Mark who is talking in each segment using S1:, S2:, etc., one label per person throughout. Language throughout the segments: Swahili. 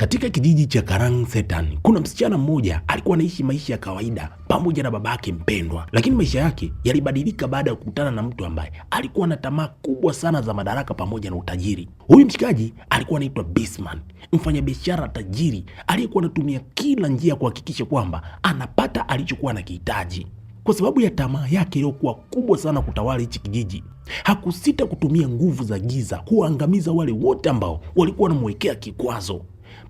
S1: Katika kijiji cha Karang Setan, kuna msichana mmoja alikuwa anaishi maisha ya kawaida pamoja na babake mpendwa, lakini maisha yake yalibadilika baada ya kukutana na mtu ambaye alikuwa na tamaa kubwa sana za madaraka pamoja na utajiri. Huyu mshikaji alikuwa anaitwa Bisman, mfanyabiashara tajiri aliyekuwa anatumia kila njia kuhakikisha kwamba anapata alichokuwa anakihitaji. Kwa sababu ya tamaa yake iliyokuwa kubwa sana kutawala hichi kijiji, hakusita kutumia nguvu za giza kuwaangamiza wale wote ambao walikuwa wanamwekea kikwazo.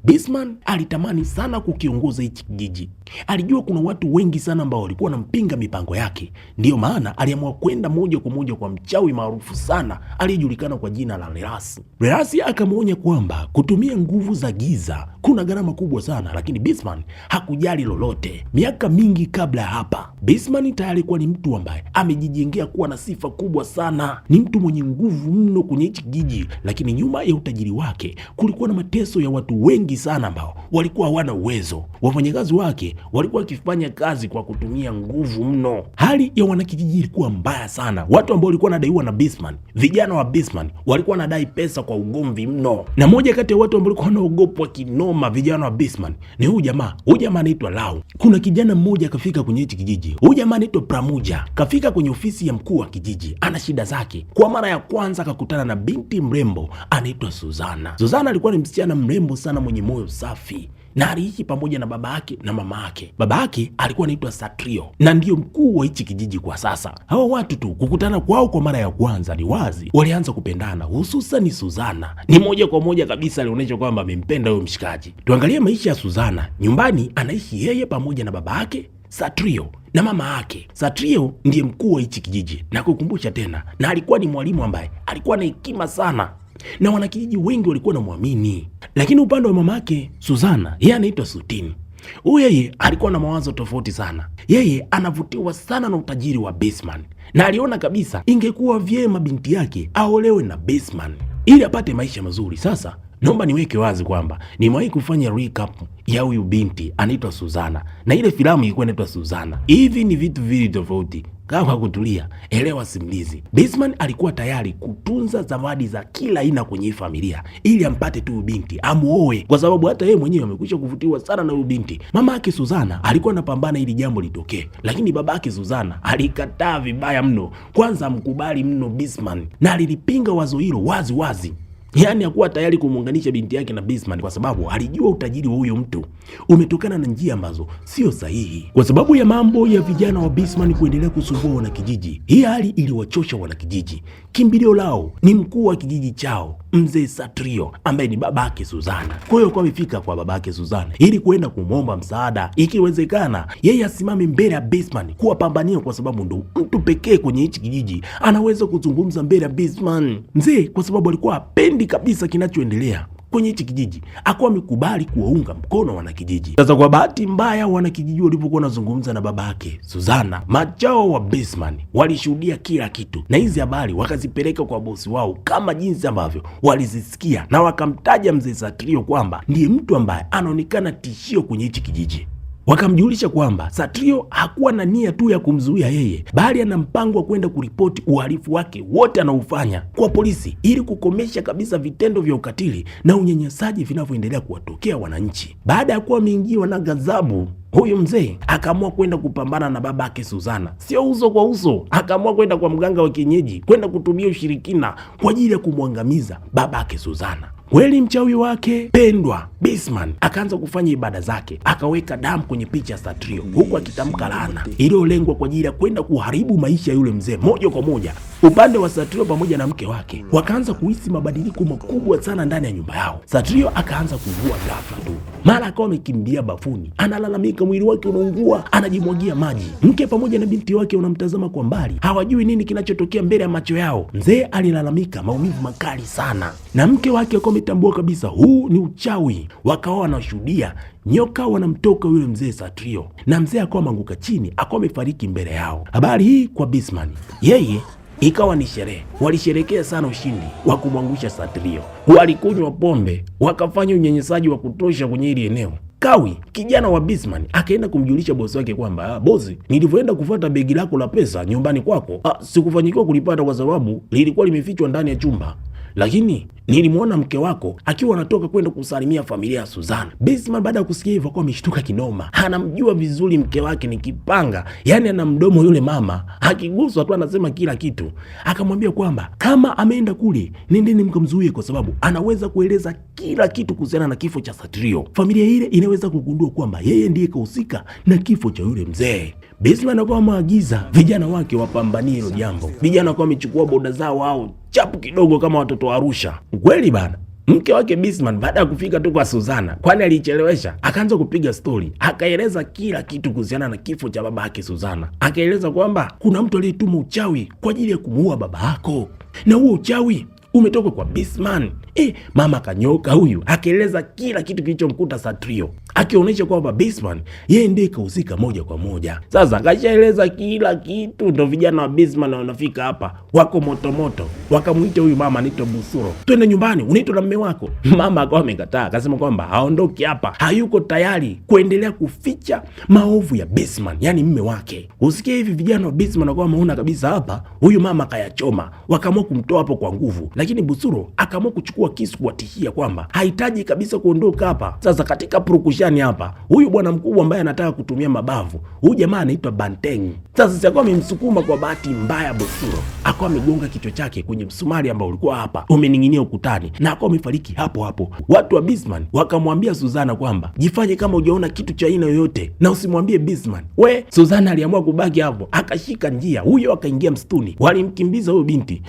S1: Bisman alitamani sana kukiongoza hichi kijiji. Alijua kuna watu wengi sana ambao walikuwa wanampinga mipango yake. Ndiyo maana aliamua kwenda moja kwa moja kwa mchawi maarufu sana aliyejulikana kwa jina la Lerasi. Lerasi akamwonya kwamba kutumia nguvu za giza kuna gharama kubwa sana, lakini Bisman hakujali lolote. Miaka mingi kabla ya hapa, Bisman tayari alikuwa ni mtu ambaye amejijengea kuwa na sifa kubwa sana. Ni mtu mwenye nguvu mno kwenye hichi kijiji, lakini nyuma ya utajiri wake kulikuwa na mateso ya watu wengi sana ambao walikuwa hawana uwezo. Wafanyakazi wake walikuwa wakifanya kazi kwa kutumia nguvu mno. Hali ya wanakijiji ilikuwa mbaya sana. Watu ambao walikuwa wanadaiwa na Bisman, vijana wa Bisman, walikuwa wanadai pesa kwa ugomvi mno. Na moja kati ya watu ambao walikuwa wanaogopwa kinoma vijana wa Bisman ni huyu jamaa. Huyu jamaa anaitwa Lau. Kuna kijana mmoja kafika kwenye hichi kijiji. Huyu jamaa anaitwa Pramuja. Kafika kwenye ofisi ya mkuu wa kijiji. Ana shida zake. Kwa mara ya kwanza akakutana na binti mrembo anaitwa Suzana. Suzana alikuwa ni msichana mrembo sana mwenye moyo safi, na aliishi pamoja na baba yake na mama yake. Baba yake alikuwa anaitwa Satrio na ndiyo mkuu wa hichi kijiji kwa sasa. Hao watu tu kukutana kwao kwa mara ya kwanza, ni wazi walianza kupendana, hususan Suzana. Ni moja kwa moja kabisa alionyesha kwamba amempenda huyo mshikaji. Tuangalie maisha ya Suzana. Nyumbani anaishi yeye pamoja na baba yake Satrio na mama yake. Satrio ndiye mkuu wa hichi kijiji, na kukumbusha tena, na alikuwa ni mwalimu ambaye alikuwa na hekima sana na wanakijiji wengi walikuwa wanamwamini. Lakini upande wa mamake Suzana, yeye anaitwa Sutini. Huyu yeye alikuwa na mawazo tofauti sana. Yeye anavutiwa sana na utajiri wa Bisman, na aliona kabisa ingekuwa vyema binti yake aolewe na Bisman ili apate maisha mazuri. Sasa naomba niweke wazi kwamba nimewahi kufanya recap ya huyu binti anaitwa Suzana, na ile filamu ilikuwa inaitwa Suzana. Hivi ni vitu viwili tofauti. Kama kutulia, elewa simulizi. Bisman alikuwa tayari kutunza zawadi za kila aina kwenye familia ili ampate tu binti amuoe, kwa sababu hata yeye mwenyewe amekwisha kuvutiwa sana na huyu binti. Mama yake Suzana alikuwa anapambana ili jambo litokee, lakini baba yake Suzana alikataa vibaya mno. Kwanza amkubali mno Bisman na alilipinga wazo hilo wazi wazi. Yaani hakuwa tayari kumuunganisha binti yake na Bisman kwa sababu alijua utajiri wa huyo mtu umetokana na njia ambazo sio sahihi. Kwa sababu ya mambo ya vijana wa Bisman kuendelea kusumbua wanakijiji, hii hali iliwachosha wanakijiji. Kimbilio lao ni mkuu wa kijiji chao, mzee Satrio, ambaye ni babake Suzana. Kwa hiyo kwa amefika kwa babake Suzana ili kuenda kumwomba msaada, ikiwezekana yeye asimame mbele ya Bisman kuwapambania, kwa sababu ndo mtu pekee kwenye hichi kijiji anaweza kuzungumza mbele ya Bisman. Mzee kwa sababu alikuwa hapendi kabisa kinachoendelea kwenye hichi kijiji, akuwa amekubali kuwaunga mkono wanakijiji. Sasa kwa bahati mbaya, wanakijiji walipokuwa wanazungumza na babake Suzana, machao wa Bisman walishuhudia kila kitu, na hizi habari wakazipeleka kwa bosi wao kama jinsi ambavyo walizisikia, na wakamtaja mzee Satrio kwamba ndiye mtu ambaye anaonekana tishio kwenye hichi kijiji. Wakamjulisha kwamba Satrio hakuwa na nia tu ya kumzuia yeye, bali ana mpango wa kwenda kuripoti uhalifu wake wote anaufanya kwa polisi ili kukomesha kabisa vitendo vya ukatili na unyanyasaji vinavyoendelea kuwatokea wananchi. Baada ya kuwa ameingiwa na ghadhabu, huyu mzee akaamua kwenda kupambana na babake Suzana, sio uso kwa uso. Akaamua kwenda kwa mganga wa kienyeji, kwenda kutumia ushirikina kwa ajili ya kumwangamiza babake Suzana. Kweli mchawi wake pendwa Bisman akaanza kufanya ibada zake, akaweka damu kwenye picha ya Satrio huku akitamka laana iliyolengwa kwa ajili ya kwenda kuharibu maisha ya yule mzee moja kwa moja. Upande wa Satrio pamoja na mke wake wakaanza kuhisi mabadiliko makubwa sana ndani ya nyumba yao. Satrio akaanza kuugua ghafla tu, mara akawa amekimbia bafuni, analalamika mwili wake unaungua, anajimwagia maji. Mke pamoja na binti wake wanamtazama kwa mbali, hawajui nini kinachotokea mbele ya macho yao. Mzee alilalamika maumivu makali sana, na mke wake akawa ametambua kabisa huu ni uchawi. Wakawa wanashuhudia nyoka wanamtoka yule mzee Satrio, na mzee akawa ameanguka chini, akawa amefariki mbele yao. Habari hii kwa Bisman, yeye ikawa ni sherehe. Walisherekea sana ushindi wa kumwangusha Satrio. Walikunywa pombe, wakafanya unyenyesaji wa kutosha kwenye hili eneo. Kawi, kijana wa Bisman, akaenda kumjulisha bosi wake kwamba bosi, nilivyoenda kufuata begi lako la pesa nyumbani kwako, sikufanikiwa kulipata kwa sababu lilikuwa limefichwa ndani ya chumba. lakini nilimwona mke wako akiwa anatoka kwenda kusalimia familia ya Suzana. Bisman baada ya kusikia hivyo akawa ameshtuka kinoma. Anamjua vizuri mke wake ni kipanga, yani ana mdomo yule mama, akiguswa tu anasema kila kitu. Akamwambia kwamba kama ameenda kule, nendeni mkamzuie kwa sababu anaweza kueleza kila kitu kuhusiana na kifo cha Satrio. Familia ile inaweza kugundua kwamba yeye ndiye kahusika na kifo cha yule mzee. Bisman akawa amaagiza vijana wake wapambanie hilo jambo. Vijana wakawa wamechukua boda zao wao chapu kidogo kama watoto wa Arusha. Kweli bana, mke wake Bisman baada ya kufika tu kwa Suzana, kwani alichelewesha, akaanza kupiga stori, akaeleza kila kitu kuhusiana na kifo cha baba yake Suzana. Akaeleza kwamba kuna mtu aliyetuma uchawi kwa ajili ya kumuua baba yako, na huo uchawi umetoka kwa Bisman. Mama kanyoka huyu, akaeleza kila kitu kilichomkuta Satrio, akionyesha kwamba Bisman yeye ndiye kahusika moja kwa moja. Sasa akashaeleza kila kitu, ndo vijana wa Bisman wanafika hapa wako motomoto, wakamuita huyu mama anaitwa Busuro, twende nyumbani, unaitwa na mume wako. Mama akawa amekataa, akasema kwamba haondoki hapa, hayuko tayari kuendelea kuficha maovu ya Bisman, yani mume wake. Usikie hivi vijana wa Bisman wakawa wameona kabisa hapa huyu mama kayachoma, wakaamua kumtoa hapo kwa nguvu, lakini Busuro akaamua kuchukua kisu kuwatishia kwamba hahitaji kabisa kuondoka hapa. Sasa katika purukushani hapa, huyu bwana mkubwa ambaye anataka kutumia mabavu, huyu jamaa anaitwa Banteng. Sasa si akawa amemsukuma, kwa bahati mbaya Busuro akawa amegonga kichwa chake kwenye msumari ambao ulikuwa hapa umening'inia ukutani, na akawa amefariki hapo hapo. Watu wa Bisman wakamwambia Suzana kwamba jifanye kama hujaona kitu cha aina yoyote na usimwambie Bisman. Suzana aliamua kubaki hapo, akashika njia, huyo akaingia msituni. Walimkimbiza huyo binti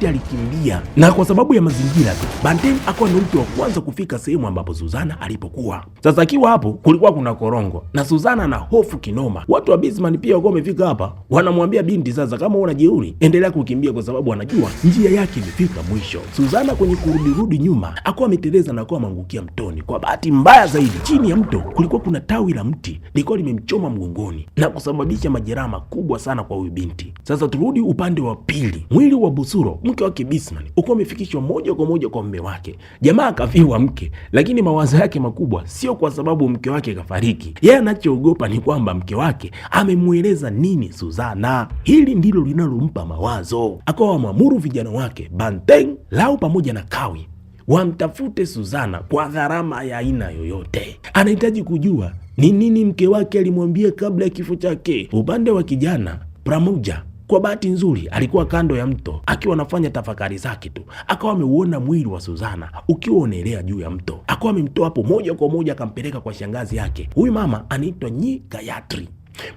S1: alikimbia, na kwa sababu ya mazingira tu Banteng akawa ni mtu wa kwanza kufika sehemu ambapo Suzana alipokuwa. Sasa akiwa hapo kulikuwa kuna korongo na Suzana na hofu kinoma. Watu wa Bisman pia wako wamefika hapa, wanamwambia binti, sasa kama una jeuri endelea kukimbia kwa sababu anajua njia yake imefika mwisho. Suzana kwenye kurudi nyuma akawa ameteleza na akawa ameangukia mtoni. Kwa bahati mbaya zaidi, chini ya mto kulikuwa kuna tawi la mti lilikuwa limemchoma mgongoni na kusababisha majeraha makubwa sana kwa huyu binti. Sasa turudi upande wa pili. Mwili wa Busuro mke wake Bisman uko umefikishwa moja kwa moja kwa mume wake. Jamaa akafiwa mke, lakini mawazo yake makubwa sio kwa sababu mke wake kafariki. Yeye anachoogopa ni kwamba mke wake amemueleza nini Suzana. Hili ndilo linalompa mawazo. Akawa amwamuru vijana wake Banteng, Lau pamoja na Kawi wamtafute Suzana kwa gharama ya aina yoyote. Anahitaji kujua ni nini mke wake alimwambia kabla ya kifo chake. Upande wa kijana Pramuja, kwa bahati nzuri alikuwa kando ya mto akiwa anafanya tafakari zake tu, akawa ameuona mwili wa Suzana ukiwa unaelea juu ya mto. Akawa amemtoa hapo moja kwa moja akampeleka kwa shangazi yake. Huyu mama anaitwa Nyi Gayatri,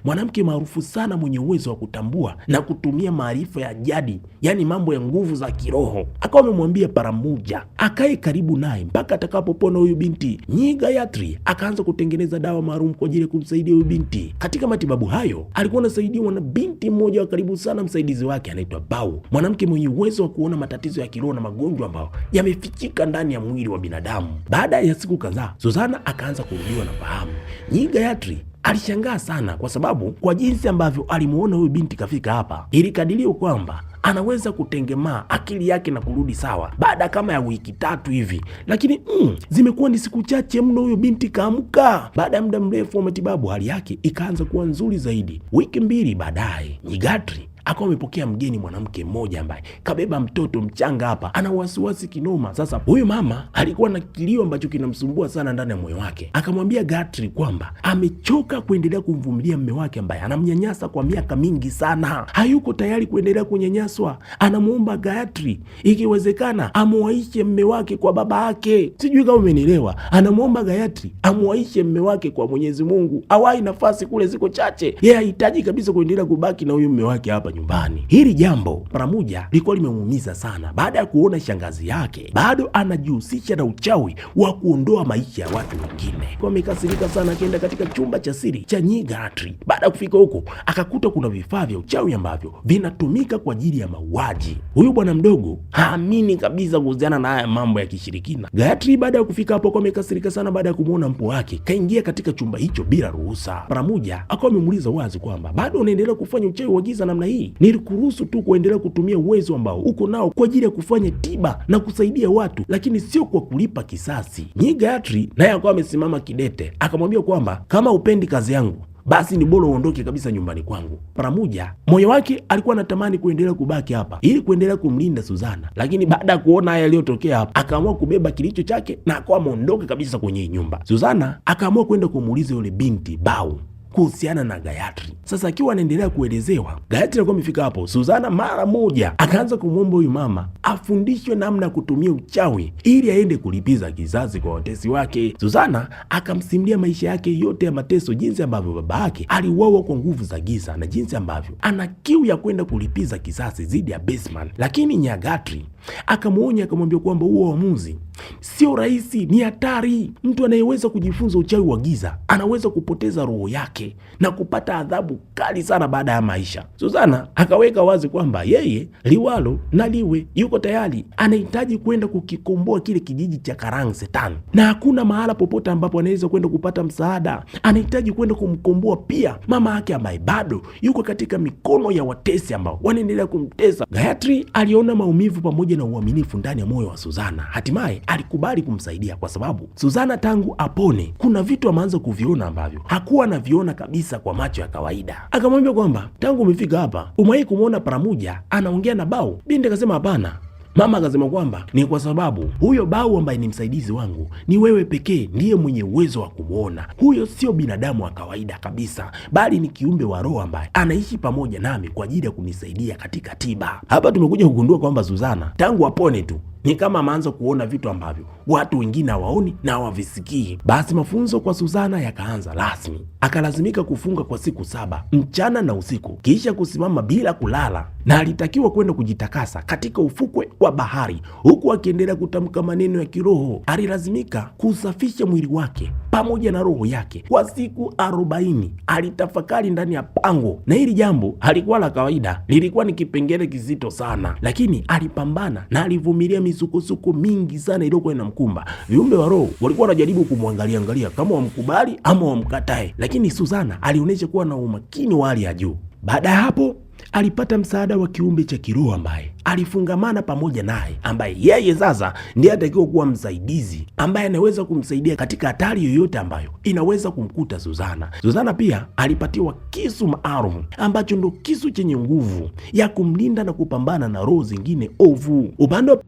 S1: mwanamke maarufu sana mwenye uwezo wa kutambua na kutumia maarifa ya jadi, yani mambo ya nguvu za kiroho. Akawa amemwambia Paramuja akae karibu naye mpaka atakapopona huyu binti. Nyi Gayatri akaanza kutengeneza dawa maalum kwa ajili ya kumsaidia huyu binti. Katika matibabu hayo alikuwa anasaidiwa na binti mmoja wa karibu sana, msaidizi wake anaitwa Bau, mwanamke mwenye uwezo wa kuona matatizo ya kiroho na magonjwa ambayo yamefichika ndani ya mwili wa binadamu. Baada ya siku kadhaa, Suzana akaanza kurudiwa na fahamu. Nyi Gayatri alishangaa sana kwa sababu kwa jinsi ambavyo alimuona huyu binti kafika hapa, ilikadiriwa kwamba anaweza kutengemaa akili yake na kurudi sawa baada kama ya wiki 3 hivi, lakini zimekuwa ni siku chache mno. Huyo binti kaamka baada ya muda mrefu wa matibabu, hali yake ikaanza kuwa nzuri zaidi. Wiki 2 baadaye, Nyigatri akawa amepokea mgeni mwanamke mmoja ambaye kabeba mtoto mchanga hapa, ana wasiwasi kinoma. Sasa huyu mama alikuwa na kilio ambacho kinamsumbua sana ndani ya moyo wake. Akamwambia Gayatri kwamba amechoka kuendelea kumvumilia mume wake ambaye anamnyanyasa kwa miaka mingi sana, hayuko tayari kuendelea kunyanyaswa. Anamuomba Gayatri ikiwezekana amuaishe mume wake kwa baba yake. Sijui kama umenielewa. Anamuomba Gayatri amuaishe mume wake kwa Mwenyezi Mungu, awai nafasi kule ziko chache. Yeye hahitaji kabisa kuendelea kubaki na huyu mume wake hapa nyumbani. Hili jambo Paramuja lilikuwa limemuumiza sana baada ya kuona shangazi yake bado anajihusisha na uchawi wa kuondoa maisha ya watu wengine. Kwa amekasirika sana, akaenda katika chumba cha siri cha Nyi Gayatri. Baada ya kufika huko akakuta kuna vifaa vya uchawi ambavyo vinatumika kwa ajili ya mauaji. Huyu bwana mdogo haamini kabisa kuhusiana na haya mambo ya kishirikina. Gayatri baada ya kufika hapo kwa amekasirika sana baada ya kumuona mpo wake kaingia katika chumba hicho bila ruhusa. Paramuja akawa amemuuliza wazi kwamba bado unaendelea kufanya uchawi wa giza namna hii? Nilikuruhusu tu kuendelea kutumia uwezo ambao uko nao kwa ajili ya kufanya tiba na kusaidia watu, lakini sio kwa kulipa kisasi. Nyi Gayatri naye akawa amesimama kidete, akamwambia kwamba kama upendi kazi yangu basi ni bora uondoke kabisa nyumbani kwangu. Pramuja moyo wake alikuwa anatamani kuendelea kubaki hapa ili kuendelea kumlinda Suzana, lakini baada ya kuona haya yaliyotokea hapa akaamua kubeba kilicho chake na akawa ameondoka kabisa kwenye nyumba. Suzana akaamua kwenda kumuuliza yule binti Bau kuhusiana na Gayatri. Sasa akiwa anaendelea kuelezewa, Gayatri alikuwa amefika hapo. Suzana mara moja akaanza kumwomba huyu mama afundishwe namna ya kutumia uchawi ili aende kulipiza kisasi kwa watesi wake. Suzana akamsimulia maisha yake yote ya mateso, jinsi ambavyo baba yake aliuawa kwa nguvu za giza na jinsi ambavyo ana kiu ya kwenda kulipiza kisasi dhidi ya Baseman. Lakini Nyagatri akamuonya, akamwambia kwamba huo uamuzi sio rahisi, ni hatari. Mtu anayeweza kujifunza uchawi wa giza anaweza kupoteza roho yake na kupata adhabu kali sana baada ya maisha. Suzana akaweka wazi kwamba yeye liwalo na liwe, yuko tayari, anahitaji kwenda kukikomboa kile kijiji cha Karang Setan, na hakuna mahala popote ambapo anaweza kwenda kupata msaada. Anahitaji kwenda kumkomboa pia mama yake ambaye bado yuko katika mikono ya watesi ambao wanaendelea kumtesa. Gayatri aliona maumivu pamoja na uaminifu ndani ya moyo wa Suzana. Hatimaye alikubali kumsaidia kwa sababu Suzana tangu apone kuna vitu ameanza kuviona ambavyo hakuwa anaviona kabisa kwa macho ya kawaida. Akamwambia kwamba tangu umefika hapa umewahi kumwona Pramuja anaongea na Bau? Binti akasema hapana. Mama akasema kwamba ni kwa sababu huyo Bau ambaye ni msaidizi wangu ni wewe pekee ndiye mwenye uwezo wa kumwona. Huyo sio binadamu wa kawaida kabisa, bali ni kiumbe wa roho ambaye anaishi pamoja nami kwa ajili ya kunisaidia katika tiba. Hapa tumekuja kugundua kwamba Suzana tangu apone tu ni kama ameanza kuona vitu ambavyo watu wengine hawaoni na hawavisikii. Basi mafunzo kwa Suzana yakaanza rasmi. Akalazimika kufunga kwa siku 7 mchana na usiku, kisha kusimama bila kulala, na alitakiwa kwenda kujitakasa katika ufukwe wa bahari, huku akiendelea kutamka maneno ya kiroho. Alilazimika kusafisha mwili wake pamoja na roho yake kwa siku 40. Alitafakari ndani ya pango, na hili jambo halikuwa la kawaida, lilikuwa ni kipengele kizito sana, lakini alipambana na alivumilia misukosuko mingi sana iliyokuwa inamkumba. Viumbe wa roho walikuwa wanajaribu kumwangalia kama wamkubali ama wamkatae, lakini Suzana alionyesha kuwa na umakini wa hali ya juu. Baada ya hapo alipata msaada wa kiumbe cha kiroho ambaye alifungamana pamoja naye, ambaye yeye sasa ndiye atakiwa kuwa msaidizi ambaye anaweza kumsaidia katika hatari yoyote ambayo inaweza kumkuta Suzana. Suzana pia alipatiwa kisu maalum ambacho ndo kisu chenye nguvu ya kumlinda na kupambana na roho zingine ovu. Upande wa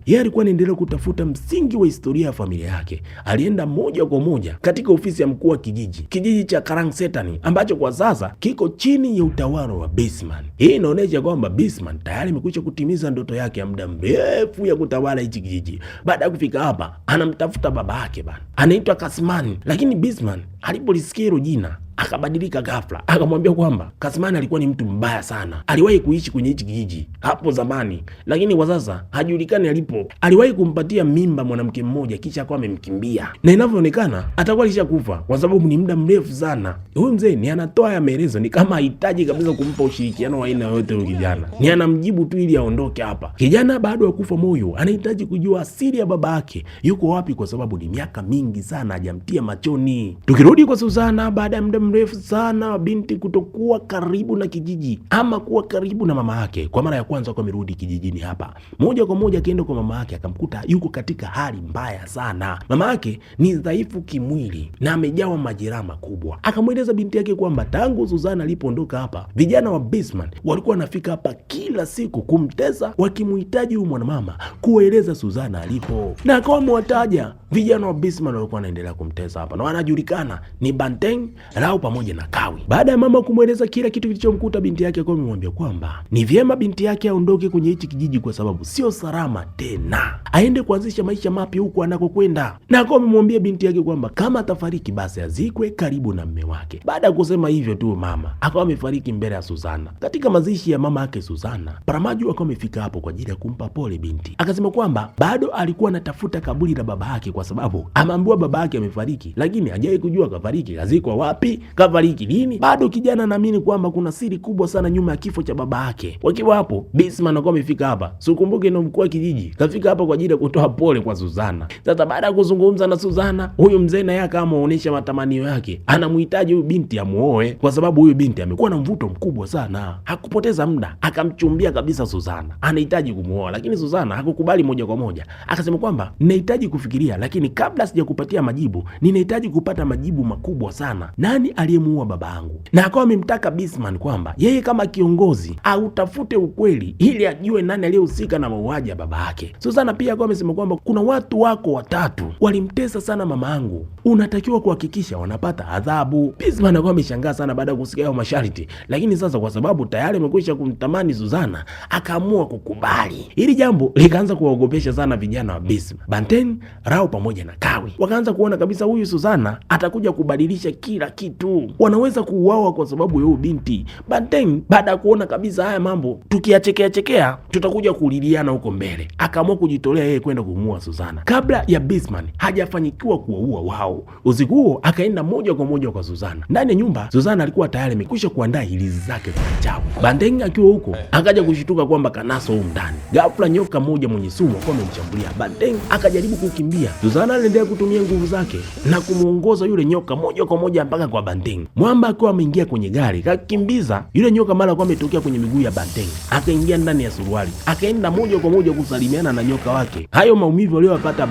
S1: yeye alikuwa anaendelea kutafuta msingi wa historia ya familia yake. Alienda moja kwa moja katika ofisi ya mkuu wa kijiji cha Karang Setan ambacho kwa sasa kiko chini ya utawala wa Baseman. Hii inaonyesha kwamba Baseman tayari amekwisha kutimiza ndoto yake ya muda mrefu ya kutawala hichi kijiji. Baada ya kufika hapa, anamtafuta baba yake bana, anaitwa Kasman, lakini Baseman alipolisikia hilo jina akabadilika ghafla. Akamwambia kwamba Kasman alikuwa ni mtu mbaya sana, aliwahi kuishi kwenye hichi kijiji hapo zamani, lakini kwa sasa hajulikani alipo. Aliwahi kumpatia mimba mwanamke mmoja kisha akawa amemkimbia, na inavyoonekana atakuwa alishakufa kwa sababu ni muda mrefu sana. Huyu mzee ni anatoa ya maelezo, ni kama hahitaji kabisa kumpa ushirikiano wa aina yoyote. Huyu kijana ni anamjibu tu ili aondoke hapa. Kijana bado hakufa moyo, anahitaji kujua asili ya baba yake yuko wapi, kwa sababu ni miaka mingi sana hajamtia machoni. Tukirudi kwa Suzana, baada ya muda mrefu sana binti kutokuwa karibu na kijiji ama kuwa karibu na mama yake, kwa mara ya kwanza kwa amerudi kijijini hapa, moja kwa moja akaenda kwa mama yake, akamkuta yuko katika hali mbaya sana. Mama yake ni dhaifu kimwili na amejawa majeraha makubwa. Akamweleza binti yake kwamba tangu Suzana alipoondoka hapa, vijana wa Baseman walikuwa wanafika hapa kila siku kumtesa, wakimhitaji huyu mwanamama kueleza Suzana alipo, na akawa amewataja vijana wa Baseman walikuwa wanaendelea kumtesa hapa na wanajulikana ni Banteng, Rao pamoja na Kawi. Baada ya mama kumweleza kila kitu kilichomkuta binti yake, akawa amemwambia kwamba ni vyema binti yake aondoke kwenye hichi kijiji kwa sababu sio salama tena, aende kuanzisha maisha mapya huko anakokwenda, na akawa amemwambia binti yake kwamba kama atafariki basi azikwe karibu na mume wake. Baada ya kusema hivyo tu, mama akawa amefariki mbele ya Suzana. Katika mazishi ya mama yake Suzana, Paramaju akawa amefika hapo kwa ajili ya kumpa pole binti. Akasema kwamba bado alikuwa anatafuta kaburi la baba yake kwa sababu ameambiwa baba yake amefariki, lakini hajawahi kujua kafariki, kazikwa wapi, kafariki lini. Bado kijana anaamini kwamba kuna siri kubwa sana nyuma ya kifo cha baba yake. Wakiwa hapo, Baseman akawa amefika hapa. Sikumbuke na mkuu wa kijiji kafika hapa kwa ajili ya kutoa pole kwa Suzana. Sasa baada ya kuzungumza na Suzana, huyu mzee naye akawa ameonyesha matamanio yake, anamhitaji huyu binti amuoe kwa sababu huyu binti amekuwa na mvuto mkubwa sana. Hakupoteza muda, akamchumbia kabisa Suzana, anahitaji kumuoa, lakini Suzana hakukubali moja kwa moja. Akasema kwamba ninahitaji kufikiria, lakini lakini kabla sijakupatia majibu, ninahitaji kupata majibu makubwa sana. Nani aliyemuua babangu? Na akawa amemtaka Bisman kwamba yeye kama kiongozi autafute ukweli ili ajue nani aliyehusika na mauaji ya baba yake. Suzana pia akawa amesema kwamba kuna watu wako watatu walimtesa sana mamaangu, unatakiwa kuhakikisha wanapata adhabu. Bisman akawa ameshangaa sana baada ya kusikia hayo masharti, lakini sasa kwa sababu tayari amekwisha kumtamani Suzana, akaamua kukubali. Hili jambo likaanza kuwaogopesha sana vijana wa Bisman. Banten, Rao pamoja na Kawi wakaanza kuona kabisa huyu Suzana atakuja kubadilisha kila kitu, wanaweza kuuawa kwa sababu ya huyu binti. Banten baada ya kuona kabisa haya mambo tukiachekea tutakuja kuliliana huko mbele, akaamua kujitolea yeye kwenda kumuua Suzana kabla ya Bisman hajafanyikiwa kuwaua wao. Usiku huo akaenda moja kwa moja kwa Suzana. Ndani ya nyumba Suzana alikuwa tayari amekwisha kuandaa hilizi zake za ajabu. Banten akiwa huko akaja kushituka kwamba kanaso huko ndani. Ghafla nyoka moja mwenye sumu alikuwa amemshambulia. Banten akajaribu kukimbia. Suzana aliendelea kutumia nguvu zake na kumuongoza yule nyoka moja kwa moja mpaka kwa Banten. Mwamba akiwa ameingia kwenye gari kakimbiza yule nyoka, mara alikuwa ametokea kwenye miguu ya Banten, akaingia ndani ya suruali, akaenda moja kwa moja kusalimiana na nyoka wake. Hayo maumivu aliyopata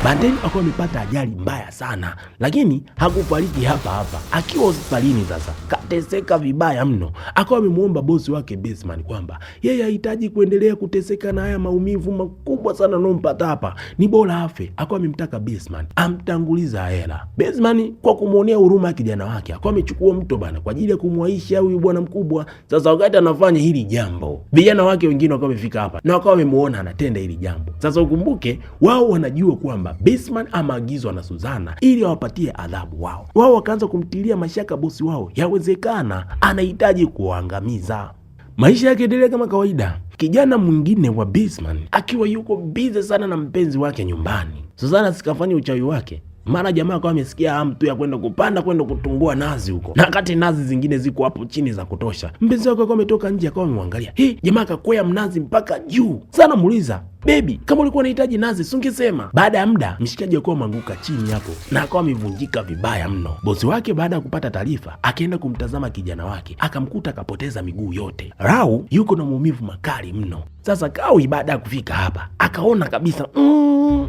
S1: Banten akawa amepata ajali mbaya sana, lakini hakufariki hapa hapa. Akiwa hospitalini sasa kateseka vibaya mno, akawa amemuomba bosi wake Bisman kwamba yeye hahitaji kuendelea kuteseka na haya maumivu makubwa sana anayompata hapa, ni bora afe. Akawa amemtaka Bisman amtanguliza hela. Bisman kwa kumuonea huruma ya kijana wake akawa amechukua mto bana kwa ajili ya kumwaisha huyu bwana mkubwa. Sasa wakati anafanya hili jambo, vijana wake wengine wakawa wamefika hapa na wakawa wamemuona anatenda hili jambo. Sasa ukumbuke wao wanajua kwamba Bisman ameagizwa na Suzana ili awapatie adhabu wao. Wao wakaanza kumtilia mashaka bosi wao, yawezekana anahitaji kuangamiza. Maisha yake endelea kama kawaida. Kijana mwingine wa Bisman akiwa yuko bize sana na mpenzi wake nyumbani. Suzana sikafanya uchawi wake. Mara jamaa akawa amesikia hamu tu ya kwenda kupanda kwenda kutungua nazi huko, na wakati nazi zingine ziko hapo chini za kutosha, mpenzi wake akawa ametoka nje akawa amemwangalia. Jamaa akakwea mnazi mpaka juu sana. Muuliza, bebi, kama ulikuwa unahitaji nazi sungesema. Baada ya muda mshikaji akawa ameanguka chini hapo na akawa amevunjika vibaya mno. Bosi wake baada ya kupata taarifa akaenda kumtazama kijana wake, akamkuta akapoteza miguu yote. Rao yuko na maumivu makali mno. Sasa Kawi baada ya kufika hapa akaona kabisa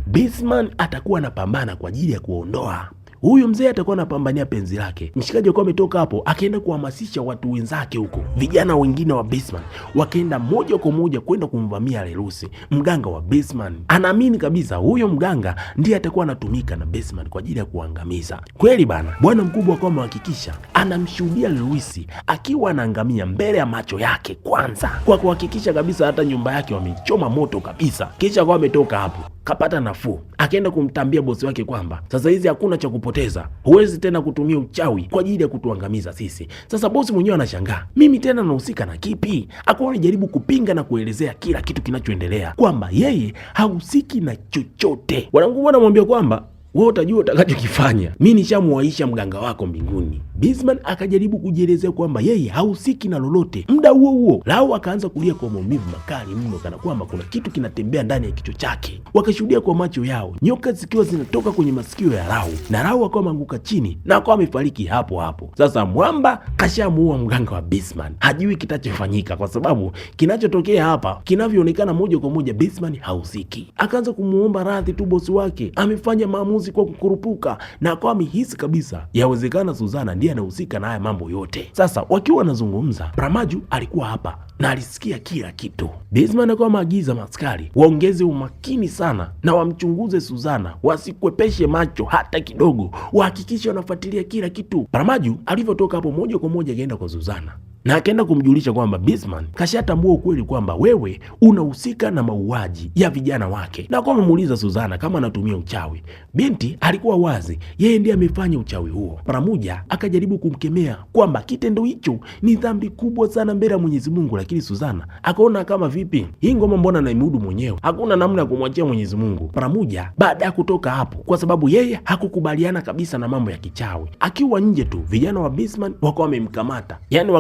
S1: Bisman atakuwa anapambana kwa ajili ya kuondoa huyu mzee, atakuwa anapambania penzi lake. Mshikaji alikuwa ametoka hapo akaenda kuhamasisha watu wenzake huko, vijana wengine wa Bisman wakaenda moja kwa moja kwenda kumvamia Lerusi, mganga wa Bisman. Anaamini kabisa huyo mganga ndiye atakuwa anatumika na Bisman kwa ajili ya kuangamiza. Kweli bana, bwana mkubwa akawa amehakikisha anamshuhudia Lerusi akiwa anaangamia mbele ya macho yake, kwanza kwa kuhakikisha kabisa hata nyumba yake wamechoma moto kabisa. Kisha akawa ametoka hapo kapata nafuu, akaenda kumtambia bosi wake kwamba sasa hizi hakuna cha kupoteza, huwezi tena kutumia uchawi kwa ajili ya kutuangamiza sisi. Sasa bosi mwenyewe anashangaa, mimi tena nahusika na kipi? Akawa anajaribu kupinga na kuelezea kila kitu kinachoendelea kwamba yeye hahusiki na chochote. Wanangu wanamwambia kwamba wewe utajua utakachokifanya, mimi nishamuaisha mganga wako mbinguni. Bisman akajaribu kujielezea kwamba yeye hahusiki na lolote. Muda huo huo Rao akaanza kulia kwa maumivu makali mno, kana kwamba kuna kitu kinatembea ndani ya kichwa chake. Wakashuhudia kwa macho yao nyoka zikiwa zinatoka kwenye masikio ya Rao, na Rao akawa ameanguka chini na akawa amefariki hapo hapo. Sasa mwamba kashamuua mganga wa Bisman, hajui kitachofanyika kwa sababu kinachotokea hapa kinavyoonekana moja kwa moja Bisman hahusiki. Akaanza kumuomba radhi tu bosi wake, amefanya maamuzi kwa kukurupuka, na akawa amehisi kabisa yawezekana Suzana ndiye anahusika na haya mambo yote. Sasa wakiwa wanazungumza, Pramaju alikuwa hapa na alisikia kila kitu. Bisman akawa maagiza maskari waongeze umakini sana na wamchunguze Suzana, wasikwepeshe macho hata kidogo, wahakikishe wanafuatilia kila kitu. Pramaju alivyotoka hapo moja kwa moja akaenda kwa Suzana na akaenda kumjulisha kwamba Bisman kashatambua ukweli kwamba wewe unahusika na mauaji ya vijana wake, na kwa amemuuliza Suzana kama anatumia uchawi. Binti alikuwa wazi yeye ndiye amefanya uchawi huo. Pamoja akajaribu kumkemea kwamba kitendo hicho ni dhambi kubwa sana mbele ya Mwenyezi Mungu, lakini Suzana akaona kama vipi, hii ngoma mbona naimudu mwenyewe, hakuna namna ya kumwachia Mwenyezi Mungu. Pamoja baada ya kutoka hapo, kwa sababu yeye hakukubaliana kabisa na mambo ya kichawi, akiwa nje tu vijana wa Bisman wakawa wamemkamata, yani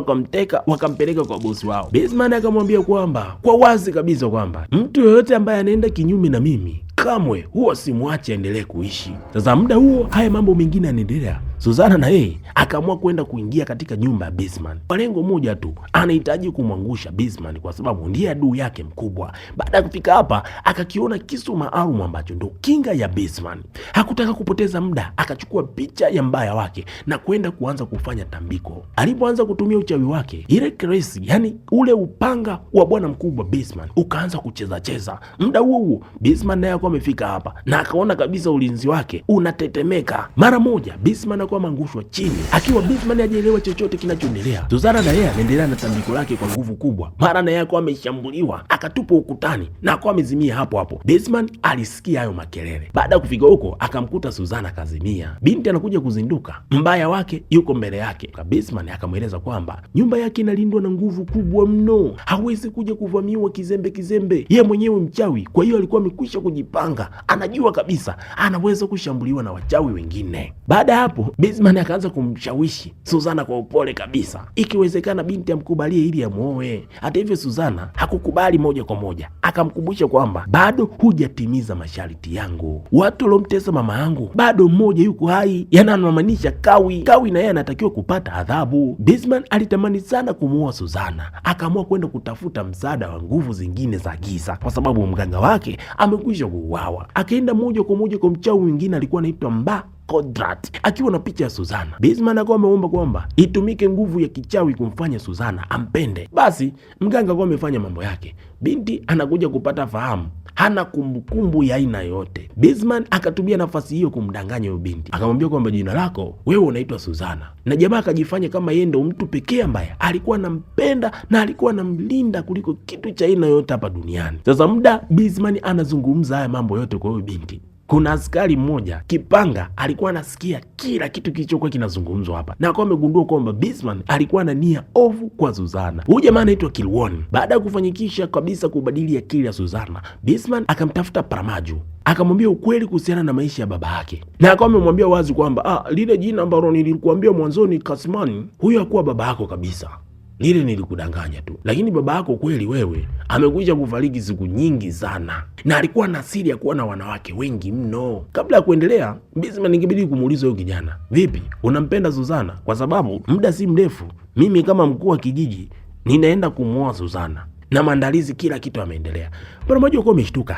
S1: wakampeleka kwa bosi wao. Bisman akamwambia kwamba kwa wazi kabisa kwamba mtu yoyote ambaye anaenda kinyume na mimi kamwe huwa simwache aendelee kuishi. Sasa muda huo haya mambo mengine yanaendelea. Suzana na yeye akaamua kwenda kuingia katika nyumba ya Bismarck kwa lengo moja tu, anahitaji kumwangusha Bismarck kwa sababu ndiye adui yake mkubwa. Baada ya kufika hapa, akakiona kisu maalum ambacho ndo kinga ya Bismarck. Hakutaka kupoteza muda, akachukua picha ya mbaya wake na kwenda kuanza kufanya tambiko. Alipoanza kutumia uchawi wake, ile kresi, yani ule upanga wa bwana mkubwa Bismarck ukaanza kucheza cheza. Muda huo Bismarck naye alikuwa amefika hapa na akaona kabisa ulinzi wake unatetemeka. Mara moja Bismarck alikuwa mangushwa chini, akiwa Bismarck hajaelewa chochote kinachoendelea. Suzana na yeye anaendelea na tambiko lake kwa nguvu kubwa. Mara na yeye alikuwa ameshambuliwa, akatupwa ukutani na akawa amezimia hapo hapo. Bismarck alisikia hayo makelele. Baada ya kufika huko, akamkuta Suzana kazimia. Binti anakuja kuzinduka, mbaya wake yuko mbele yake. Bismarck akamweleza kwamba nyumba yake inalindwa na nguvu kubwa mno, hawezi kuja kuvamiwa kizembe kizembe. Yeye mwenyewe mchawi, kwa hiyo alikuwa amekwisha kujipanga, anajua kabisa anaweza kushambuliwa na wachawi wengine. Baada ya hapo, Bismarck akaanza kumshawishi Suzana kwa upole kabisa, ikiwezekana binti amkubalie ili amuoe. Hata hivyo Suzana hakukubali moja kwa moja, akamkumbusha kwamba bado hujatimiza masharti yangu. Watu waliomtesa mama yangu bado mmoja yuko hai, yanamaanisha Kawi na yeye anatakiwa kupata adhabu. Bismarck alitamani sana kumuoa Suzana, akaamua kwenda kutafuta msaada wa nguvu zingine za giza kwa sababu mganga wake amekwisha kuuawa. Akaenda moja kwa moja kwa mchawi mwingine alikuwa anaitwa Mba Kodrat akiwa na picha ya Suzana. Bismarck akawa ameomba kwamba itumike nguvu ya kichawi kumfanya Suzana ampende. Basi mganga akawa amefanya mambo yake, binti anakuja kupata fahamu, hana kumbukumbu ya aina yote. Bismarck akatumia nafasi hiyo kumdanganya huyo binti, akamwambia kwamba jina lako wewe unaitwa Suzana, na jamaa akajifanya kama yeye ndo mtu pekee ambaye alikuwa anampenda na alikuwa anamlinda kuliko kitu cha aina yote hapa duniani. Sasa muda Bismarck anazungumza haya mambo yote kwa huyo binti, kuna askari mmoja kipanga alikuwa anasikia kila kitu kilichokuwa kinazungumzwa hapa, na akawa amegundua kwamba Bismarck alikuwa na nia ovu kwa Suzana. Huyu jamaa anaitwa Kilwon. Baada ya kufanyikisha kabisa kubadili akili ya Suzana, Bismarck akamtafuta Paramaju, akamwambia ukweli kuhusiana na maisha ya baba yake, na akawa amemwambia wazi kwamba lile jina ambalo nilikuambia mwanzoni Kasmani, huyo hakuwa baba yako kabisa, lile nilikudanganya tu, lakini baba yako kweli wewe amekwisha kufariki siku nyingi sana, na alikuwa na siri ya kuwa na wanawake wengi mno. Kabla ya kuendelea, Bismarck ningebidi kumuuliza huyo kijana, vipi, unampenda Suzana? Kwa sababu muda si mrefu mimi kama mkuu wa kijiji ninaenda kumuoa Suzana na maandalizi kila kitu ameendelea. Mara moja uko umeshtuka,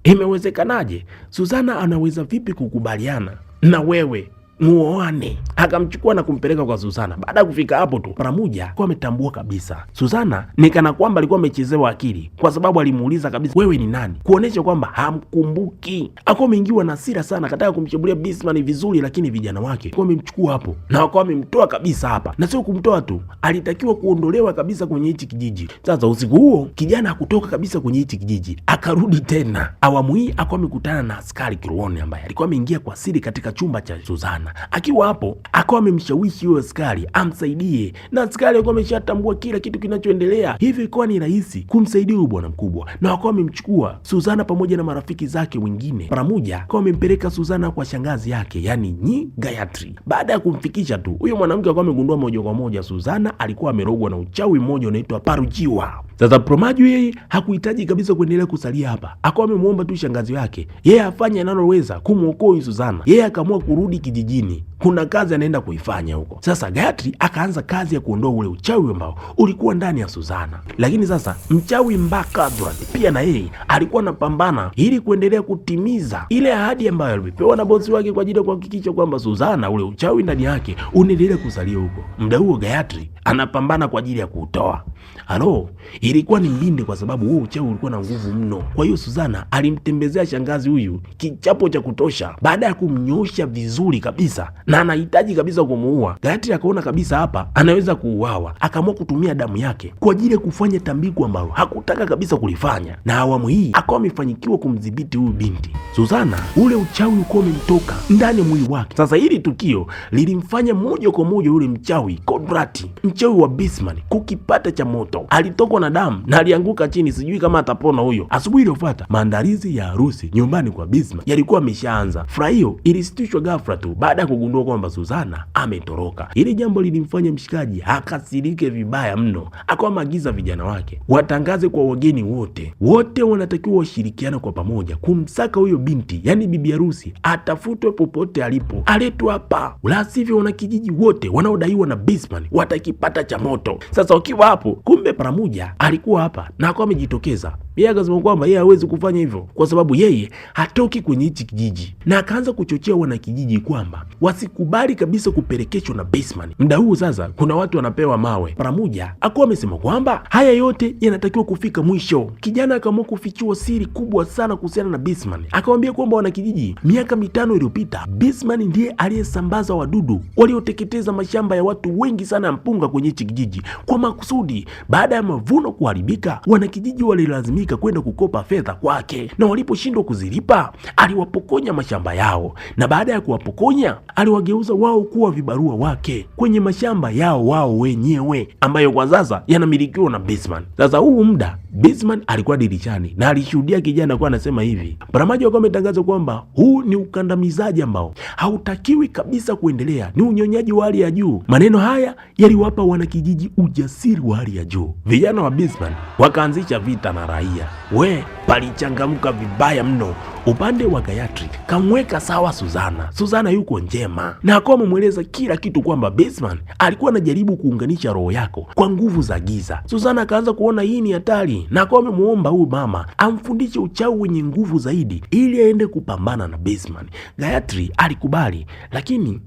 S1: imewezekanaje? Suzana anaweza vipi kukubaliana na wewe muoane? Akamchukua na kumpeleka kwa Suzana. Baada ya kufika hapo tu, mara moja kwa ametambua kabisa Suzana ni kana kwamba alikuwa amechezewa akili, kwa sababu alimuuliza kabisa wewe ni nani, kuonesha kwamba hamkumbuki. Akawa ameingiwa na hasira sana, akataka kumshambulia Bismarck vizuri, lakini vijana wake kwa wamemchukua hapo na wakawa wamemtoa kabisa hapa, na sio kumtoa tu, alitakiwa kuondolewa kabisa kwenye hichi kijiji. Sasa usiku huo kijana hakutoka kabisa kwenye hichi kijiji, akarudi tena. Awamu hii akawa amekutana na askari Kilwon ambaye alikuwa ameingia kwa siri katika chumba cha Suzana. Akiwa hapo akawa amemshawishi huyo askari amsaidie, na askari alikuwa ameshatambua kila kitu kinachoendelea, hivyo ikawa ni rahisi kumsaidia huyo bwana mkubwa, na wakawa wamemchukua Suzana pamoja na marafiki zake wengine. Pamoja akawa amempeleka Suzana kwa shangazi yake, yani Nyi Gayatri. Baada ya kumfikisha tu, huyo mwanamke akawa amegundua moja kwa moja Suzana alikuwa amerogwa na uchawi mmoja unaitwa Parujiwa. Sasa Promaju yeye hakuhitaji kabisa kuendelea kusalia hapa, akawa amemuomba tu shangazi yake yeye afanye analoweza kumwokoa Suzana. Yeye akaamua kurudi kijijini, kuna kazi anaenda kuifanya huko. Sasa Gayatri akaanza kazi ya kuondoa ule uchawi ambao ulikuwa ndani ya Suzana. Lakini sasa mchawi Mbakadrat pia na yeye alikuwa anapambana ili kuendelea kutimiza ile ahadi ambayo alipewa na bosi wake kwa ajili ya kuhakikisha kwamba Suzana ule uchawi ndani yake unaendelea kusalia huko. Muda huo Gayatri anapambana kwa ajili ya kuutoa. Ilikuwa ni mbinde kwa sababu huo uchawi ulikuwa na nguvu mno. Kwa hiyo Suzana alimtembezea shangazi huyu kichapo cha kutosha. Baada ya kumnyosha vizuri kabisa na anahitaji kabisa kumuua, Gayatri akaona kabisa hapa anaweza kuuawa, akaamua kutumia damu yake kwa ajili ya kufanya tambiko ambalo hakutaka kabisa kulifanya, na awamu hii akawa amefanikiwa kumdhibiti huyu binti. Suzana ule uchawi ulikuwa umemtoka ndani ya mwili wake. Sasa hili tukio lilimfanya moja kwa moja yule mchawi Kodrati, mchawi wa Bismarck, kukipata cha moto. Alitokwa na damu na alianguka chini, sijui kama atapona huyo. Asubuhi iliyofuata maandalizi ya harusi nyumbani kwa Bismarck yalikuwa yameshaanza. Furaha hiyo ilisitishwa ghafla tu baada ya kugundua aliambiwa kwamba Suzana ametoroka. Hili jambo lilimfanya mshikaji akasirike vibaya mno, akawa maagiza vijana wake watangaze kwa wageni wote wanatakiwa washirikiana kwa pamoja kumsaka huyo binti, yani bibi harusi, atafutwe popote alipo, aletwe hapa, la sivyo wanakijiji wote wanaodaiwa na Bisman watakipata cha moto. Sasa wakiwa hapo, kumbe Paramuja alikuwa hapa na akawa amejitokeza. Yeye akasema kwamba yeye hawezi kufanya hivyo kwa sababu yeye hatoki kwenye hichi kijiji, na akaanza kuchochea wanakijiji kwamba wasikubali kabisa kupelekeshwa na Bisman. Muda huu sasa kuna watu wanapewa mawe. Paramuja akawa amesema kwamba haya yote yanatakiwa kufika mwisho. Kijana akaamua kufichua siri kubwa sana kuhusiana na Bisman. Akamwambia kwamba wanakijiji, miaka 5 iliyopita Bisman ndiye aliyesambaza wadudu walioteketeza mashamba ya watu wengi sana ya mpunga kwenye hichi kijiji kwa makusudi. Baada ya mavuno kuharibika, wanakijiji walilazimika kwenda kukopa fedha kwake, na waliposhindwa kuzilipa aliwapokonya mashamba yao, na baada ya kuwapokonya aliwageuza wao kuwa vibarua wake kwenye mashamba yao wao wenyewe ambayo kwa sasa yanamilikiwa na Bisman. Sasa huu muda Bisman alikuwa dirishani na alishuhudia kijana kwa anasema hivi. Paramajo akawa ametangaza kwamba huu ni ukandamizaji ambao hautakiwi kabisa kuendelea, ni unyonyaji wa hali ya juu. Maneno haya yaliwapa wanakijiji ujasiri wa hali ya juu. Vijana wa Bisman wakaanzisha vita na raia. Palichangamka vibaya mno. Upande wa Gayatri kamweka sawa Suzana yuko njema, na akawa amemweleza kila kitu kwamba Bisman alikuwa anajaribu kuunganisha roho yako kwa nguvu za giza. Suzana akaanza kuona hii ni hatari, na akawa amemuomba huyu mama amfundishe uchawi wenye nguvu zaidi ili aende kupambana na Bisman. Gayatri alikubali, lakini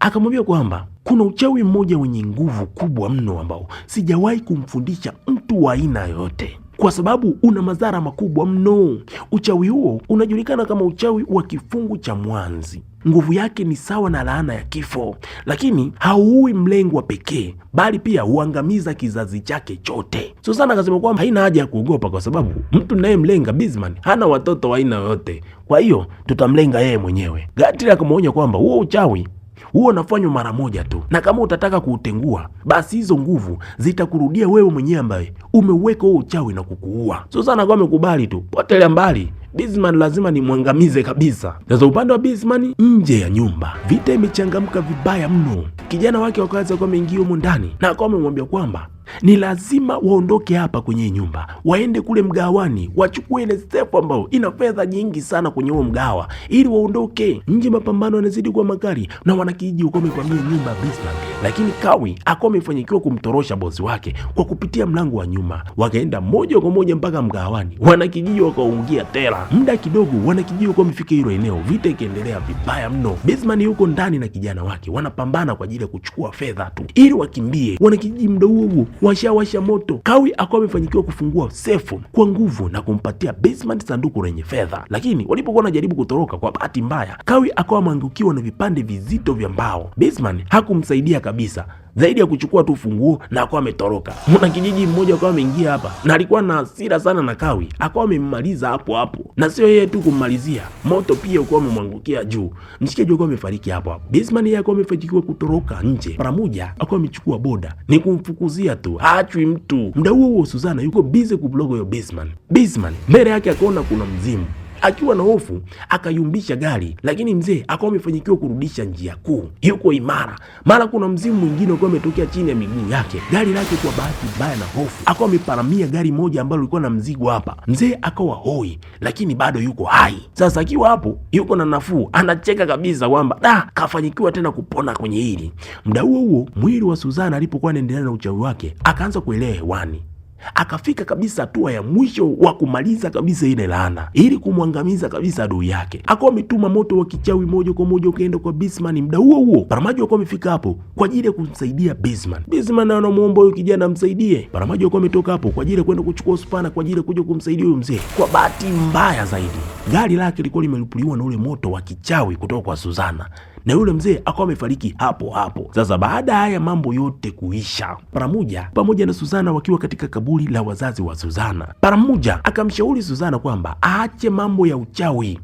S1: akamwambia kwamba kuna uchawi mmoja wenye nguvu kubwa mno ambao sijawahi kumfundisha mtu wa aina yoyote, kwa sababu una madhara makubwa mno. Uchawi huo unajulikana kama uchawi wa kifungu cha mwanzi. Nguvu yake ni sawa na laana ya kifo, lakini hauui mlengwa pekee, bali pia huangamiza kizazi chake chote. Suzana akasema kwamba haina haja ya kuogopa kwa sababu mtu naye mlenga Bisman hana watoto wa aina yoyote, kwa hiyo tutamlenga yeye mwenyewe. Gayatri akamwonya kwamba huo uchawi huo unafanywa mara moja tu, na kama utataka kuutengua basi hizo nguvu zitakurudia wewe mwenyewe ambaye umeweka huo uchawi na kukuua. Suzana akawa amekubali tu, potelea mbali, Bisman lazima nimwangamize kabisa. Sasa upande wa Bisman, nje ya nyumba vita imechangamka vibaya mno. Kijana wake wakaanza kuwa ameingia humo ndani na akawa amemwambia kwamba ni lazima waondoke hapa kwenye nyumba, waende kule mgawani, wachukue ile stepu ambao ina fedha nyingi sana kwenye huo mgawa ili waondoke. Nje mapambano yanazidi kuwa makali na wanakijiji wako wamevamia nyumba ya Bisman, lakini Kawi akawa amefanikiwa kumtorosha bosi wake kwa kupitia mlango wa nyuma. Wakaenda moja kwa moja mpaka mgawani, wanakijiji wakaungia tela. Muda kidogo wanakijiji wako wamefika hilo eneo, vita ikiendelea vibaya mno. Bisman yuko ndani na kijana wake wanapambana kwa ajili ya kuchukua fedha tu ili wakimbie. Wanakijiji muda huo washawasha moto. Kawi akawa amefanikiwa kufungua sefu kwa nguvu na kumpatia Bisman sanduku lenye fedha, lakini walipokuwa wanajaribu kutoroka, kwa bahati mbaya Kawi akawa ameangukiwa na vipande vizito vya mbao. Bisman hakumsaidia kabisa zaidi ya kuchukua tu funguo na akawa ametoroka. Mwana kijiji mmoja akawa ameingia hapa na alikuwa na hasira sana na Kawi, akawa amemmaliza hapo hapo, na sio yeye tu kummalizia, moto pia ukawa umemwangukia juu. Mshikaji akawa amefariki hapo hapo. Bisman yeye akawa amefanikiwa kutoroka nje. Paramuja akawa amechukua boda ni kumfukuzia tu, haachwi mtu. Muda huo Suzana yuko busy kublogo yo Bisman. Bisman mbele yake akaona kuna mzimu. Akiwa na hofu akayumbisha gari, lakini mzee akawa amefanikiwa kurudisha njia kuu, yuko imara. Mara kuna mzimu mwingine ukiwa umetokea chini ya miguu yake. Gari lake kwa bahati mbaya na hofu akawa ameparamia gari moja ambalo lilikuwa na mzigo hapa. Mzee akawa hoi, lakini bado yuko hai. Sasa akiwa hapo yuko na nafuu, anacheka kabisa kwamba kafanikiwa tena kupona kwenye hili. Muda huo mwili wa Suzana alipokuwa anaendelea na uchawi wake akaanza kuelea hewani. Akafika kabisa hatua ya mwisho wa kumaliza kabisa ile laana ili kumwangamiza kabisa adui yake. Akawa ametuma moto wa kichawi moja kwa moja ukaenda kwa Bisman. Muda huo Paramajo akawa amefika hapo kwa ajili ya kumsaidia Bisman. Bisman anamuomba huyo kijana amsaidie. Paramajo akawa ametoka hapo kwa ajili ya kwenda kuchukua spana kwa ajili ya kuja kumsaidia huyo mzee. Kwa bahati mbaya zaidi, gari lake lilikuwa limelipuliwa na ule moto wa kichawi kutoka kwa Suzana, na yule mzee akawa amefariki hapo hapo. Sasa baada ya haya mambo yote kuisha, Paramuja pamoja na Suzana wakiwa katika kaburi la wazazi wa Suzana, Paramuja akamshauri Suzana kwamba aache mambo ya uchawi.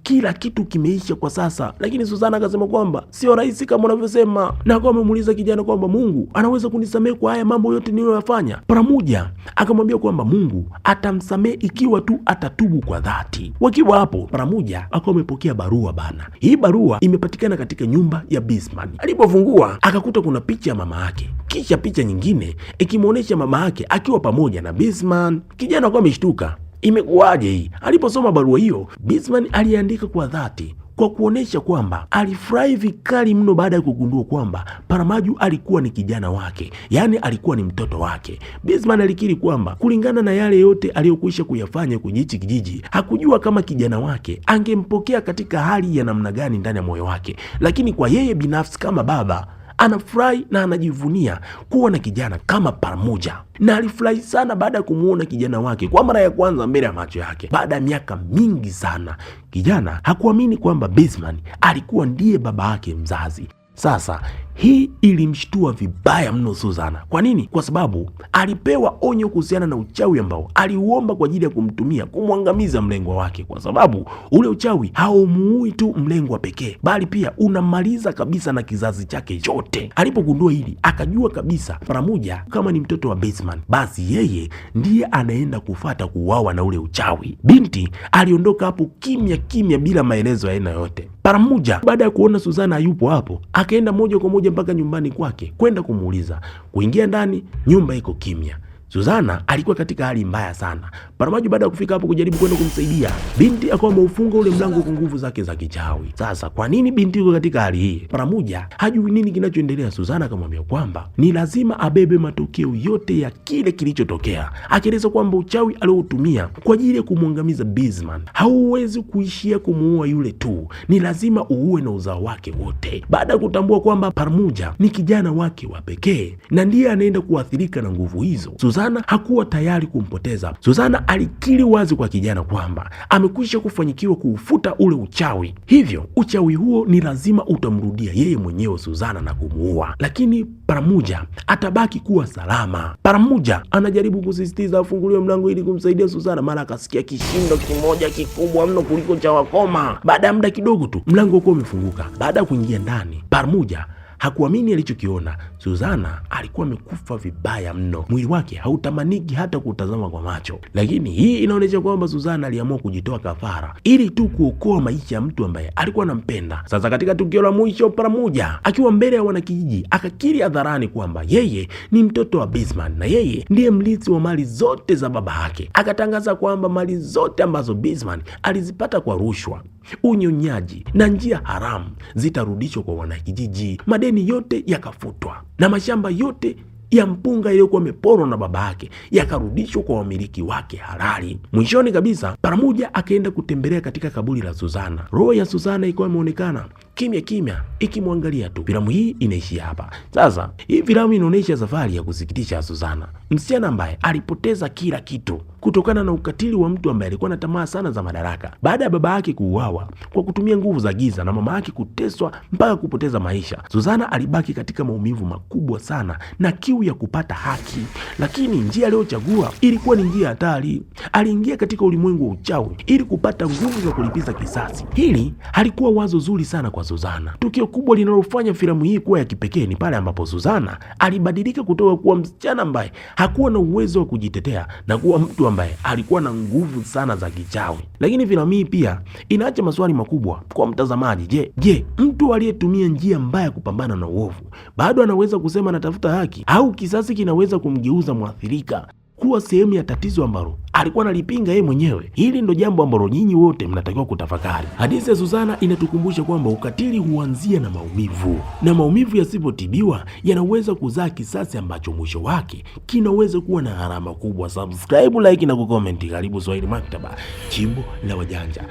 S1: kila kitu kimeisha kwa sasa. Lakini Suzana akasema kwamba sio rahisi kama unavyosema, na akawa amemuuliza kijana kwamba Mungu anaweza kunisamehe kwa haya mambo yote niliyoyafanya. Paramuja akamwambia kwamba Mungu atamsamehe ikiwa tu atatubu kwa dhati. Wakiwa hapo, Paramuja akawa amepokea barua bana. Hii barua imepatikana katika nyumba ya Bisman. Alipofungua akakuta kuna picha ya mama yake, kisha picha nyingine ikimwonyesha mama yake akiwa pamoja na Bisman. Kijana akawa ameshtuka, imekuwaje hii? Aliposoma barua hiyo, Bisman aliandika kwa dhati, kwa kuonesha kwamba alifurahi vikali mno baada ya kugundua kwamba Paramaju alikuwa ni kijana wake, yaani alikuwa ni mtoto wake. Bisman alikiri kwamba kulingana na yale yote aliyokwisha kuyafanya kwenye hichi kijiji, hakujua kama kijana wake angempokea katika hali ya namna gani ndani ya moyo wake, lakini kwa yeye binafsi kama baba anafurahi na anajivunia kuwa na kijana kama Paramuja, na alifurahi sana baada ya kumuona kijana wake kwa mara ya kwanza mbele ya macho yake baada ya miaka mingi sana. Kijana hakuamini kwamba Bisman alikuwa ndiye baba yake mzazi. Sasa hii ilimshtua vibaya mno Suzana. Kwa nini? Kwa sababu alipewa onyo kuhusiana na uchawi ambao aliuomba kwa ajili ya kumtumia kumwangamiza mlengwa wake, kwa sababu ule uchawi haumuui tu mlengwa pekee, bali pia unamaliza kabisa na kizazi chake chote. Alipogundua hili, akajua kabisa Paramuja kama ni mtoto wa Bisman, basi yeye ndiye anaenda kufata kuuawa na ule uchawi. Binti aliondoka hapo kimya kimya bila maelezo ya aina yote. Paramuja baada ya kuona Suzana hayupo hapo, akaenda moja kwa moja mpaka nyumbani kwake kwenda kumuuliza. Kuingia ndani, nyumba iko kimya. Suzana alikuwa katika hali mbaya sana. Paramaju baada ya kufika hapo kujaribu kwenda kumsaidia, binti akawa ameufunga ule mlango kwa nguvu zake za kichawi. Sasa kwa nini binti yuko katika hali hii? Paramuja hajui nini kinachoendelea. Suzana akamwambia kwamba ni lazima abebe matokeo yote ya kile kilichotokea, akieleza kwamba uchawi aliotumia kwa ajili ya kumwangamiza Bisman hauwezi kuishia kumuua yule tu, ni lazima uue na uzao wake wote. Baada ya kutambua kwamba Paramuja ni kijana wake wa pekee na ndiye anaenda kuathirika na nguvu hizo, Suzana hakuwa tayari kumpoteza. Suzana alikiri wazi kwa kijana kwamba amekwisha kufanyikiwa kuufuta ule uchawi, hivyo uchawi huo ni lazima utamrudia yeye mwenyewe Suzana na kumuua, lakini Paramuja atabaki kuwa salama. Paramuja anajaribu kusisitiza afunguliwe mlango ili kumsaidia Suzana, mara akasikia kishindo kimoja kikubwa mno kuliko cha wakoma. Baada ya muda kidogo tu mlango uko umefunguka. Baada ya kuingia ndani, Paramuja hakuamini alichokiona. Suzana alikuwa amekufa vibaya mno, mwili wake hautamaniki hata kutazama kwa macho. Lakini hii inaonyesha kwamba Suzana aliamua kujitoa kafara ili tu kuokoa maisha ya mtu ambaye alikuwa anampenda. Sasa katika tukio la mwisho, Paramuja akiwa mbele ya wanakijiji akakiri hadharani kwamba yeye ni mtoto wa Bisman na yeye ndiye mrithi wa mali zote za baba yake. Akatangaza kwamba mali zote ambazo Bisman alizipata kwa rushwa, unyonyaji na njia haramu zitarudishwa kwa wanakijiji. Madeni yote yakafutwa na mashamba yote ya mpunga iliyokuwa imeporwa na baba yake yakarudishwa kwa wamiliki wake halali. Mwishoni kabisa, Paramuja akaenda kutembelea katika kaburi la Suzana. Roho ya Suzana ilikuwa imeonekana kimya kimya ikimwangalia tu. Filamu hii inaishia hapa. Sasa hii filamu inaonyesha safari ya kusikitisha ya Suzana, msichana ambaye alipoteza kila kitu kutokana na ukatili wa mtu ambaye alikuwa na tamaa sana za madaraka. Baada ya baba yake kuuawa kwa kutumia nguvu za giza na mama yake kuteswa mpaka kupoteza maisha, Suzana alibaki katika maumivu makubwa sana na kiu ya kupata haki. Lakini njia aliyochagua ilikuwa ni njia hatari. Aliingia katika ulimwengu wa uchawi ili kupata nguvu za kulipiza kisasi. Hili halikuwa wazo zuri sana kwa Suzana. Tukio kubwa linalofanya filamu hii kuwa ya kipekee ni pale ambapo Suzana alibadilika kutoka kuwa msichana ambaye hakuwa na uwezo wa kujitetea na kuwa mtu ambaye alikuwa na nguvu sana za kichawi. Lakini filamu hii pia inaacha maswali makubwa kwa mtazamaji. Je, mtu aliyetumia njia mbaya kupambana na uovu bado anaweza kusema anatafuta haki, au kisasi kinaweza kumgeuza mwathirika kuwa sehemu ya tatizo ambalo alikuwa analipinga yeye mwenyewe? Hili ndo jambo ambalo nyinyi wote mnatakiwa kutafakari. Hadithi ya Suzana inatukumbusha kwamba ukatili huanzia na maumivu, na maumivu yasipotibiwa yanaweza kuzaa kisasi ambacho mwisho wake kinaweza kuwa na gharama kubwa. Subscribe, like na kucomment. Karibu Swahili Maktaba, chimbo la wajanja.